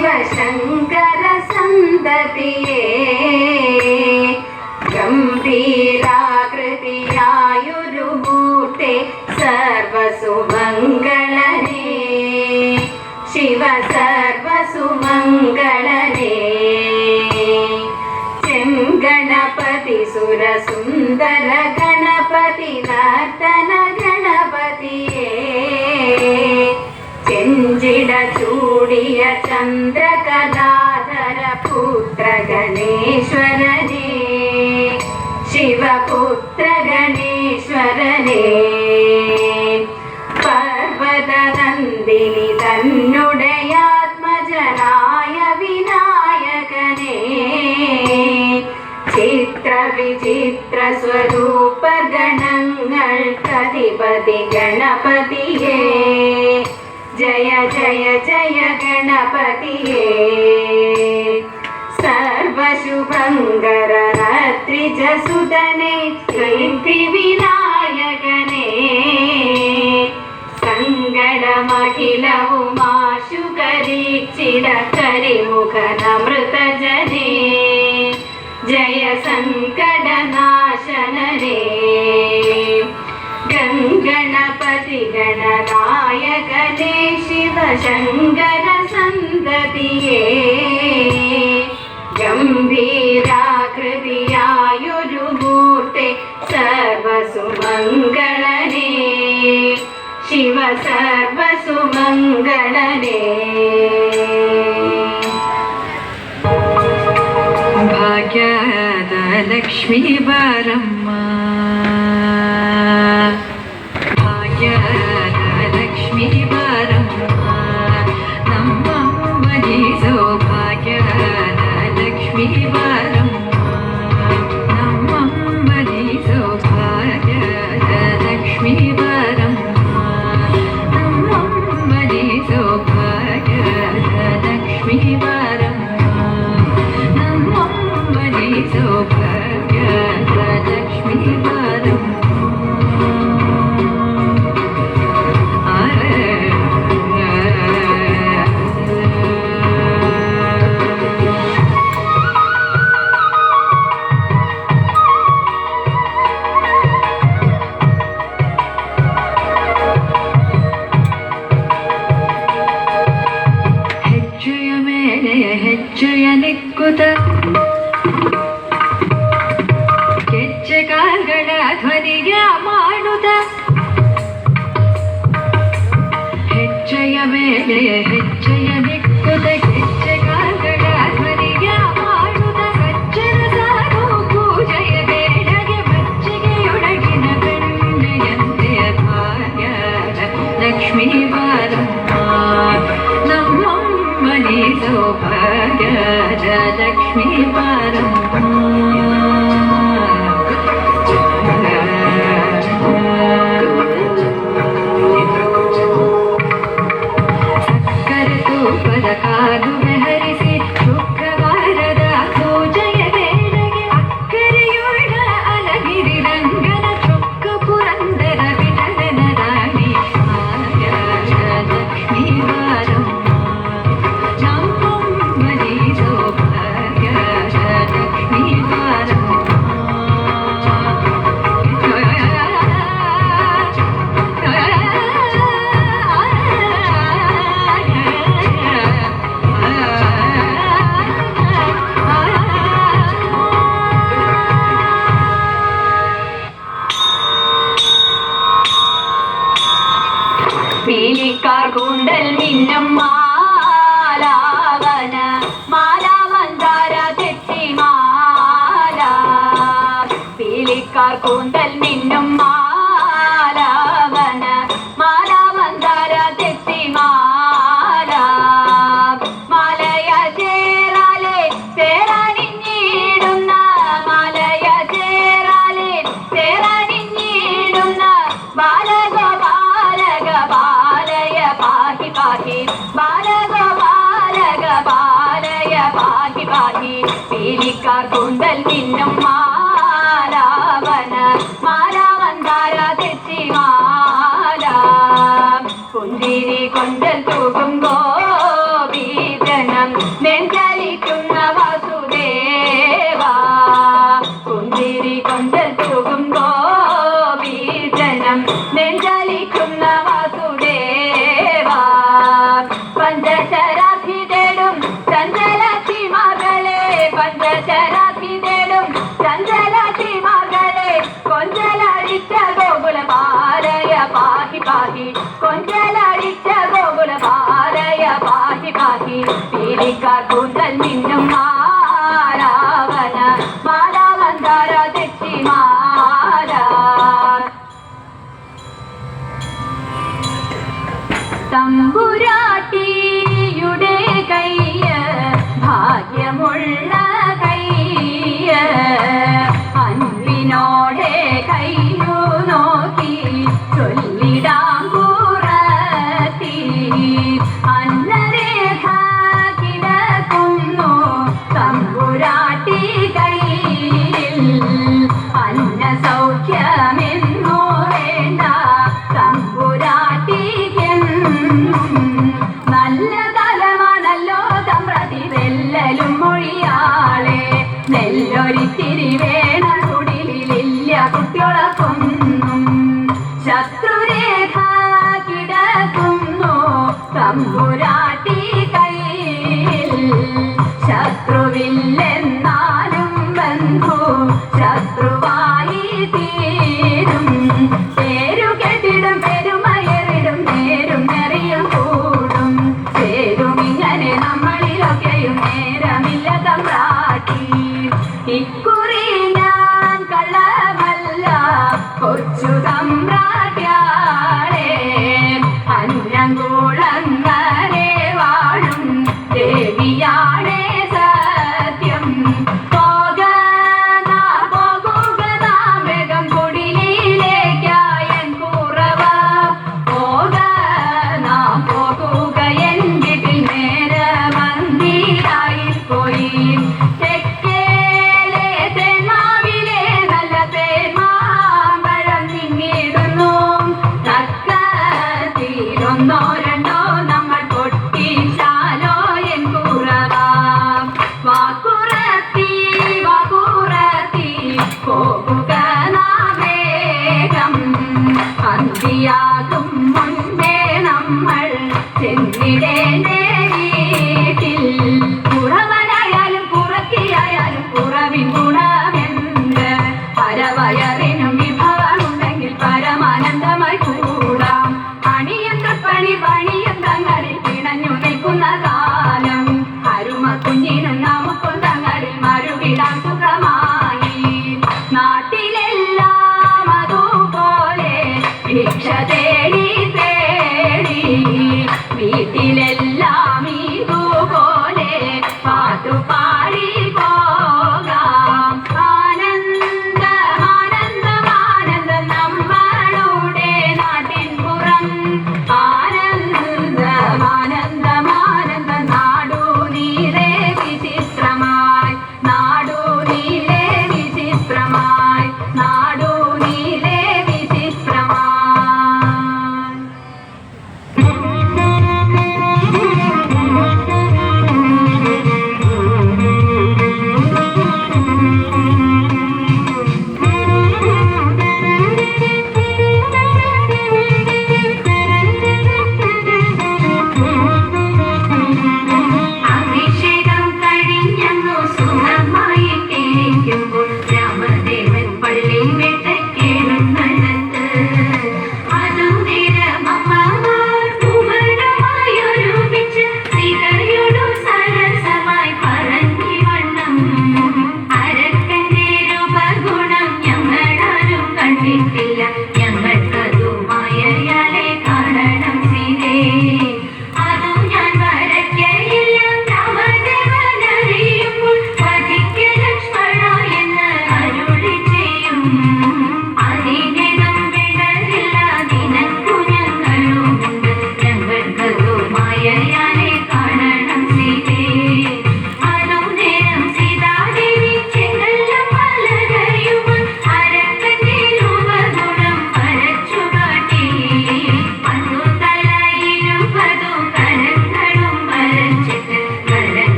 ശിവശങ്കര സന്തതിയേ ഗംഭീരാകൃതിയായൊരു മൂർത്തി സർവസുമംഗളനേ ശിവ സർവസുമംഗളനേ ചെങ്കണപതി സുരസുന്ദര ഗണപതി നർത്തന ഗണപതിയേ ചെഞ്ചിട ചൂടിയ ചന്ദ്രകലാധര പുത്ര ഗണേശ്വരനേ ശിവപുത്ര ഗണേശ്വരനേ പർവതനന്ദിനി തന്നുടയാത്മജനായ വിനായകനേ ചിത്ര വിചിത്ര സ്വരൂപ ഗണങ്ങൾക്കധിപതി ഗണപതിയേ ജയ ജയ ജയ ഗണപതിയേ സർവശുഭങ്കര ത്രിജസുതനേ ശ്രീ വിനായകനേ സങ്കടമഖിലവുമാശു കരീക്ഷിട കരിമുഖനമൃതജനേ ജയ സങ്കടനാശനനേ ഗംഗണപതി ഗണനായകനേ ശിവശങ്കര സന്തതിയേ ഗംഭീരാകൃതിയായൊരു മൂർത്തി സർവസുമംഗളനേ ശിവ സർവസുമംഗളനേ ഭാഗ്യದ ಲಕ್ಷ್ಮೀ ಬಾರಮ್ಮ ಭಾಗ್ಯದ ಲಕ್ಷ್ಮೀ ಬಾರಮ್ಮ ನಮ್ಮಮ್ಮನಿ ಸೌಭಾಗ್ಯದ ಲಕ್ಷ್ಮೀ ಬಾರಮ್ಮ ನಮ್ಮಮ್ಮನಿ ಸೌಭಾಗ್ಯದ ಲಕ್ಷ್ಮೀ ಬಾರಮ್ಮ ನಮ್ಮಮ್ಮನಿ ಸೌಭಾಗ್ಯದ ಲಕ್ಷ್ಮೀ ಬಾರಮ್ಮ ನಮ್ಮಮ್ಮನಿ ಸೌಭಾಗ್ಯದ ಲಕ್ಷ್ಮೀ ಬಾರಮ್ಮ ಹೆಜ್ಜೆಯ ನಿಕ್ಕುತ ಹೆಜ್ಜೆ ಕಾಲ್ಗಳ ಧ್ವನಿಯ ಮಾಡುತ್ತ ಹೆಜ್ಜೆಯ ಮೇಲೆ ಹೆಜ್ಜೆಯ ನಿಕ್ಕುತ ಹೆಜ್ಜೆ ಕಾಲ್ಗಳ ಧ್ವನಿಯ ಮಾಡುತ್ತ ಸಜ್ಜನ ಸಾರು ಪೂಜೆಯ ಬೇಡಗೆ ಮಜ್ಜಿಗೆಯೊಳಗಿನ ಬೆಣ್ಣೆಯಂತೆ ಭಾಗ್ಯದ ಲಕ್ಷ್ಮೀ ಬಾರಮ್ಮ ನಮ್ಮಮ್ಮನಿ ಸೌಭಾಗ್ಯದ ಲಕ್ಷ್ಮೀ ಬಾರಮ್ಮ ಸಕ್ಕರೆ ತೂಪದ ಕಾಲುವೆ ಹರಿಸಿ ಶುಕ್ರವಾರದ ಪೂಜೆಯ ವೇಳೆಗೆ ಅಕ್ಕರೆಯೋಳ ಅಲಗಿರಿ ರಂಗನ ಚೊಕ್ಕ ಪುರಂದರ ವಿಠಲನ ರಾಣಿ ಭಾಗ್ಯದ ಲಕ್ಷ್ಮೀ ಬಾರಮ್ಮ ನಮ್ಮಮ್ಮನಿ ಸೌಭಾಗ್ಯದ ಲಕ್ಷ್ಮೀ ಬಾರಮ್ಮ പീലിക്കാർ കൂണ്ടൽ മിന്നും മാലാവന മാലാമന്ദാര തെറ്റിമാല പീലിക്കാർ കൂണ്ടൽ മിന്നും മാലാവന മാലാമന്ദാര തെറ്റിമാല മാലയ ചേരാലെ ചേരാനിഞ്ഞിടുന്ന മാലയ ചേരാലെ ചേരാനിഞ്ഞിടുന്ന ബാലഗോപാലക ബാലയ പാഹി പാഹി ബാലഗോപാലക ബാലയ പാഹി പാഹി പീലിക്കാർ കൂന്തൽ മിന്നും മാലാവന മാലാവന്ദാര തെറ്റിമാല പുന്തിരി കൊണ്ടൽ തൂകും ഗോപീജനം പാഹി പീലിക്കാർ കൂന്തൽ മിന്നും മാലാവന മാലാവന്താര തെച്ചിമാല തമ്പുരാട്ടിയുടെ കയ്യ ഭാഗ്യമുള്ള കയ്യ അൻപിനോടെ കയ്യു നോക്കി ചൊല്ലിടാം കൂറത്തി അന്നരേഖ കിടക്കുന്നു തമ്പുരാട്ടി കയ്യിൽ അന്ന സൗഖ്യമെന്നു വേണ്ട തമ്പുരാട്ടിക്കെന്നും നല്ല തലമാണല്ലോ തമ്പ്രതി വെല്ലലും മൊഴിയാളെ നെല്ലൊരിത്തിരി വേണം കുടിലില്ല കുട്ടികളൊക്കൊന്നും ശത്രുരേഖ കിടക്കുന്നു തമ്പുരാട്ടി കയ്യിൽ ശത്രുവില്ലെന്നാലും ബന്ധു ശത്രുവായി തീരും പേരു കെട്ടിടും പെരുമയറിടും നേരും നെറിയും കൂടും ചേരും ഇങ്ങനെ നമ്മളിലൊക്കെയും നേരമില്ല തമ്പ്രാട്ടി ഇക്കുറി ഞാൻ കള്ളമല്ല കൊച്ചു തമ്പ്രാട്യാളെ അന്നംകൂളങ്ങനെ വാഴും ദേവിയാണേ സത്യം പോകുക വേഗം കുടിലേക്കായൻ കുറവ പോകുക എൻ വീട്ടിൽ നേരമന്തിയായി പോയി തെക്കേലെ തേനാവിലെ നല്ല തേന്മാമ്പഴം നിന്നിടുന്നു തക്കത്തിലൊന്നോ രണ്ടോ നമ്മൾ പൊട്ടിച്ചാലോ എൻ കുറവ വാക്കുറത്തി പോകുക വേഗം അന്തിയാകും മുന്നേ നമ്മൾ ചെന്നിടേണ്ടേ വീട്ടിൽ കുറവനായാലും കുറത്തിയായാലും കുറവിൻ ഗുണമെന്ത് പരവയറിനും വിഭവമുണ്ടെങ്കിൽ പരമാനന്ദമായി കൂടാം അണിയന്ത്രപ്പണി പണിയന്ത്രങ്ങളിൽ പിണഞ്ഞു നിൽക്കുന്ന കാലം അരുമ കുഞ്ഞിനും നമുക്കും തങ്ങളിൽ മറുകിടാൻ സുഖമായി നാട്ടിലെല്ലാം അതുപോലെ ഭിക്ഷ തേടി വീട്ടിലെല്ലാം ഇതുപോലെ പാട്ടുപാടി പോകാം ആനന്ദം നമ്മളുടെ നാട്ടിൻ പുറം ആനന്ദം നാടു നീരെ വിചിത്രമായി നാടു നീരെ വിചിത്രമായി നാടു നീരെ വിചിത്രമായി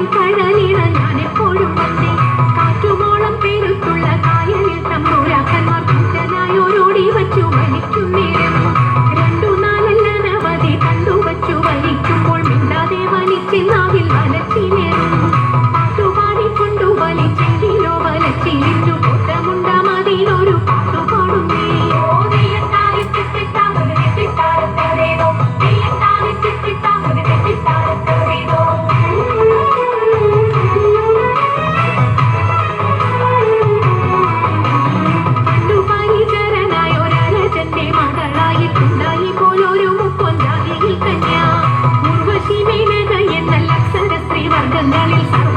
കടലിലും കഴലിട ഞാൻ എപ്പോഴും വന്നേ കാറ്റുമോളം പേരുത്തുള്ള കായലിൽ തമ്പുരാക്കന്മാർ കൂറ്റനായോരോടി വച്ചു വലിക്കുന്നേരം രണ്ടു നാലല്ലനവധി കണ്ടുവച്ചു വലിക്കുമ്പോൾ മിണ്ടാതെ വലിച്ചെന്നാവിൽ വലച്ചിലേറും പാട്ടുപാടിക്കൊണ്ടു വലിച്ചെങ്കിലോ വലച്ചിലിച്ചു പൊട്ടമുണ്ടാമതിലൊരു പാട്ടുപാടുന്നേ മകളായിട്ടുണ്ടായി പോലൊരു മുക്കൊഞ്ചാതിയിൽ കന്യ ഉർവശി മേനക എന്നല്ല അക്ഷര സ്ത്രീ വർഗങ്ങളിൽ സർവ